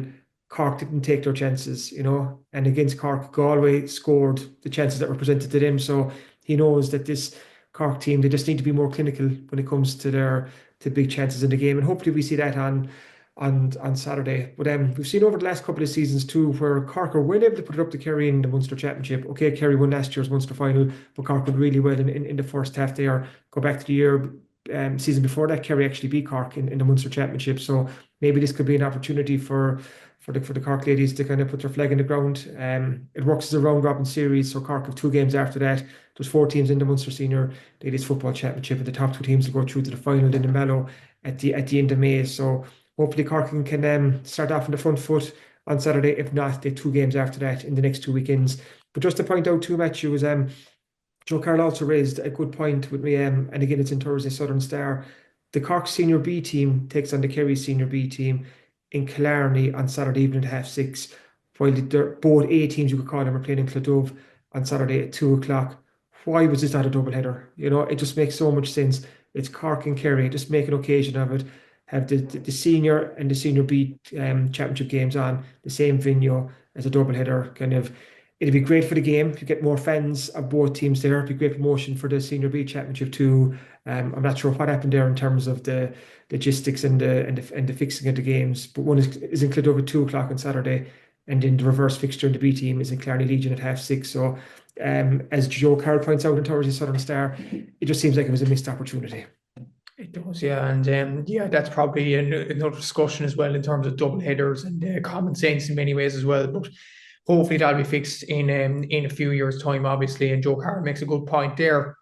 Cork didn't take their chances, and against Cork, Galway scored the chances that were presented to them. So he knows that this Cork team, they just need to be more clinical when it comes to big chances in the game, and hopefully we see that on Saturday. But we've seen over the last couple of seasons too, where Cork are well able to put it up to Kerry in the Munster Championship. Okay, Kerry won last year's Munster final, but Cork did really well in the first half there. Go back to the year season before that, Kerry actually beat Cork in the Munster Championship. So maybe this could be an opportunity for the Cork ladies to kind of put their flag in the ground. It works as a round robin series, so Cork have 2 games after that. There's 4 teams in the Munster Senior Ladies Football Championship, and the top 2 teams will go through to the final in the Mallow at the end of May. So hopefully Cork can start off on the front foot on Saturday. If not, they 2 games after that in the next 2 weekends. But just to point out too, Matthew, was Joe Carroll also raised a good point with me, and again it's in Thursday Southern Star. The Cork Senior B team takes on the Kerry Senior B team in Killarney on Saturday evening at 6:30, while both A teams, you could call them, are playing in Clodove on Saturday at 2:00. Why was this not a double header? It just makes so much sense. It's Cork and Kerry, just make an occasion of it. Have the senior and the Senior B championship games on the same venue as a double header. It'd be great for the game. You get more fans of both teams there. It'd be great promotion for the Senior B Championship too. I'm not sure what happened there in terms of the logistics and the fixing of the games. But one is in Clodove at 2:00 on Saturday, and then the reverse fixture in the B team is in Killarney Legion at 6:30. So, as Joe Carroll points out in Thursday Southern Star, it just seems like it was a missed opportunity. It does, yeah, and that's probably another discussion as well in terms of double headers and common sense in many ways as well. But hopefully that'll be fixed in a few years' time, obviously. And Joe Carroll makes a good point there.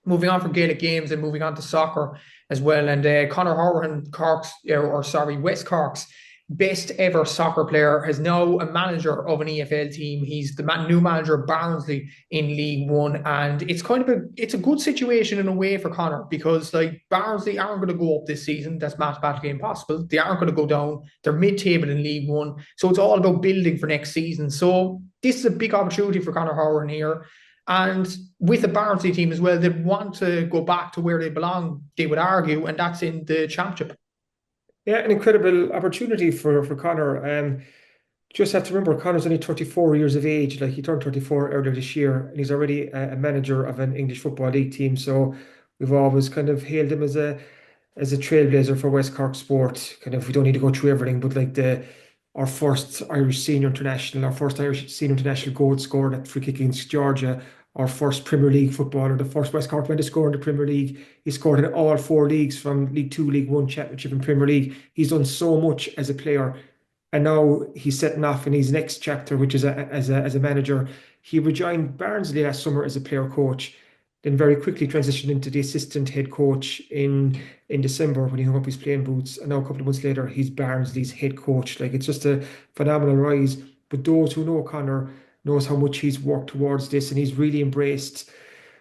Moving on from Gaelic games and moving on to soccer as well. And Conor Hourihane, West Cork's best ever soccer player, has now a manager of an EFL team. He's the new manager of Barnsley in League One, and it's a good situation in a way for Conor, because Barnsley aren't going to go up this season. That's mathematically impossible. They aren't going to go down. They're mid-table in League One, so it's all about building for next season. So this is a big opportunity for Conor Hourihane here. And with the Barnsley team as well, they want to go back to where they belong, they would argue, and that's in the Championship. Yeah, an incredible opportunity for Conor. Just have to remember, Conor's only 34 years of age. He turned 34 earlier this year, and he's already a manager of an English Football League team. So we've always kind of hailed him as a trailblazer for West Cork sport. We don't need to go through everything, but our first Irish senior international, our first Irish senior international goal scored at free kick against Georgia, our first Premier League footballer, the first West Cork man to score in the Premier League. He scored in all 4 leagues, from League 2, League 1, Championship and Premier League. He's done so much as a player. And now he's setting off in his next chapter, which is as a manager. He rejoined Barnsley last summer as a player coach, then very quickly transitioned into the assistant head coach in December when he hung up his playing boots. And now a couple of months later, he's Barnsley's head coach. It's just a phenomenal rise. But those who know Conor knows how much he's worked towards this, and he's really embraced, I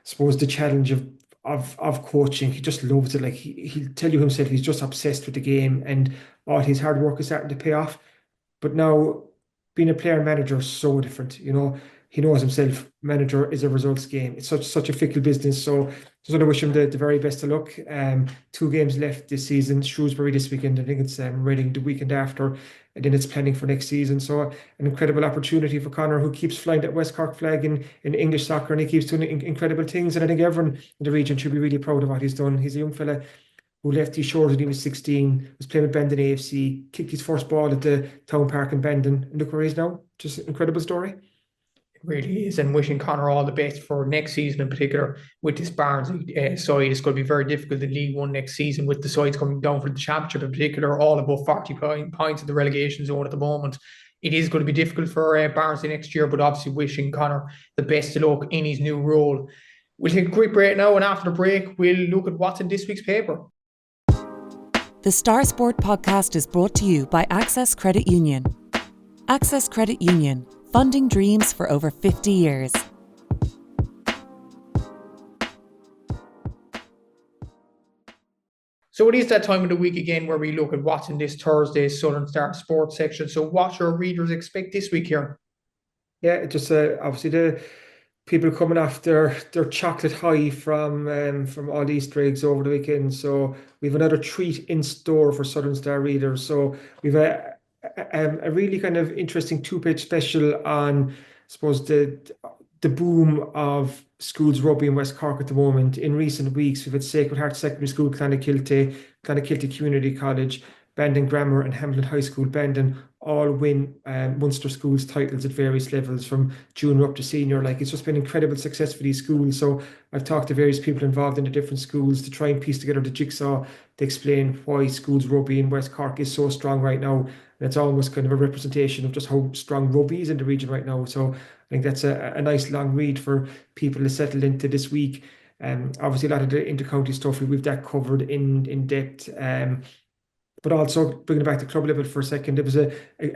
suppose, the challenge of coaching. He just loves it. He'll tell you himself, he's just obsessed with the game, and all his hard work is starting to pay off. But now, being a player and manager is so different. He knows himself, manager is a results game. It's such a fickle business. So just want to wish him the very best of luck. 2 games left this season. Shrewsbury this weekend. I think it's Reading the weekend after. And then it's planning for next season. So an incredible opportunity for Conor, who keeps flying that West Cork flag in English soccer, and he keeps doing incredible things. And I think everyone in the region should be really proud of what he's done. He's a young fella who left his shores when he was 16, was playing with Bandon AFC, kicked his first ball at the Town Park in Bandon, and look where he is now. Just an incredible story. It really is, and wishing Conor all the best for next season in particular with this Barnsley side. It's going to be very difficult in League One next season with the sides coming down for the Championship in particular, all above 40 points in the relegation zone at the moment. It is going to be difficult for Barnsley next year, but obviously wishing Conor the best of luck in his new role. We'll take a quick break now, and after the break, we'll look at what's in this week's paper. The Star Sport podcast is brought to you by Access Credit Union. Access Credit Union, funding dreams for over 50 years. So it is that time of the week again where we look at what's in this Thursday's Southern Star Sports section. So what should our readers expect this week here? Yeah, just obviously the people coming off their chocolate high from all Easter eggs over the weekend. So we have another treat in store for Southern Star readers. So we've a really kind of interesting two-page special on, I suppose, the boom of schools rugby in West Cork at the moment. In recent weeks, we've had Sacred Heart Secondary School, Clonakilty Community College, Bandon Grammar and Hamilton High School, Bandon, all win Munster schools titles at various levels from junior up to senior. Like, it's just been incredible success for these schools. So I've talked to various people involved in the different schools to try and piece together the jigsaw to explain why schools rugby in West Cork is so strong right now. And it's almost kind of a representation of just how strong rugby is in the region right now. So I think that's a nice long read for people to settle into this week. Obviously, a lot of the inter-county stuff, we've that covered in depth. But also, bringing it back to club level for a second, it was a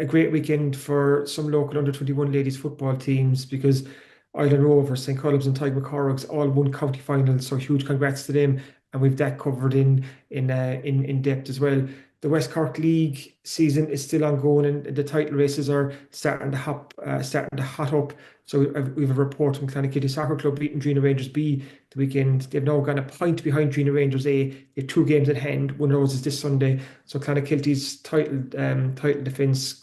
great weekend for some local under-21 ladies football teams, because Island Rovers, St. Columns and Tyke McCorrocks all won county finals, so huge congrats to them, and we've that covered in depth as well. The West Cork League season is still ongoing, and the title races are starting to hot up. So we have a report from Clonakilty Soccer Club beating Drina Rangers B the weekend. They've now gone a point behind Drina Rangers A. They have 2 games in hand. One of those is this Sunday. So Clonakilty's title defence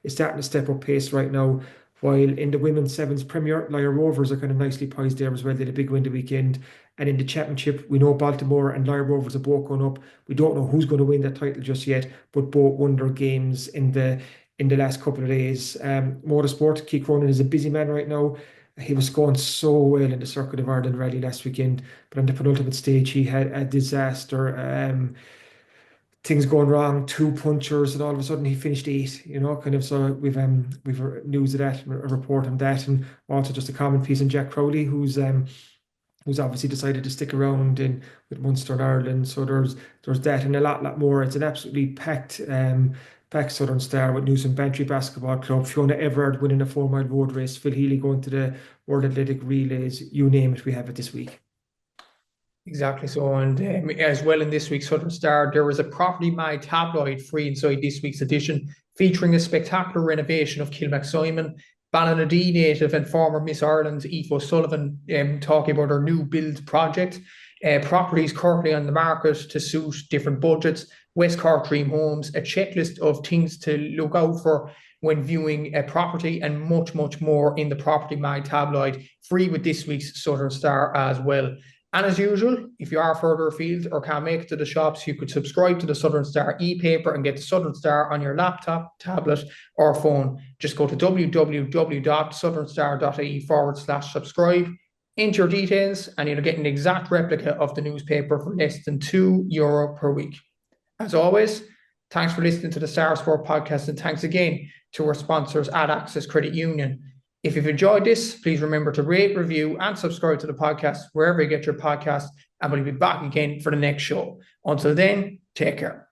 is starting to step up pace right now. While in the Women's Sevens Premier, Lyre Rovers are kind of nicely poised there as well. They had a big win the weekend. And in the Championship, we know Baltimore and Lyre Rovers are both going up. We don't know who's going to win that title just yet, but both won their games in the last couple of days. Motorsport, Keith Cronin is a busy man right now. He was going so well in the Circuit of Ireland rally last weekend, but on the penultimate stage, he had a disaster. Things going wrong, 2 punchers, and all of a sudden he finished 8. Kind of. So we've news of that, a report on that, and also just a comment piece on Jack Crowley, who's obviously decided to stick around with Munster and Ireland. So there's that and a lot more. It's an absolutely packed Southern Star with Newsom Bantry Basketball Club, Fiona Everard winning a 4-mile road race, Phil Healy going to the World Athletic Relays, you name it, we have it this week. Exactly so, and as well in this week's Southern Star, there was a Property Mag tabloid free inside this week's edition, featuring a spectacular renovation of Kilmac-Simon, Ballynadee native and former Miss Ireland Aoife O'Sullivan talking about her new build project. Properties currently on the market to suit different budgets, West Cork Dream Homes, a checklist of things to look out for when viewing a property, and much, much more in the Property Mag tabloid, free with this week's Southern Star as well. And as usual, if you are further afield or can't make it to the shops, you could subscribe to the Southern Star e-paper and get the Southern Star on your laptop, tablet or phone. Just go to www.southernstar.ie/subscribe, enter your details, and you'll get an exact replica of the newspaper for less than €2 per week. As always, thanks for listening to the Star Sport podcast, and thanks again to our sponsors at Access Credit Union. If you've enjoyed this, please remember to rate, review, and subscribe to the podcast wherever you get your podcasts, and we'll be back again for the next show. Until then, take care.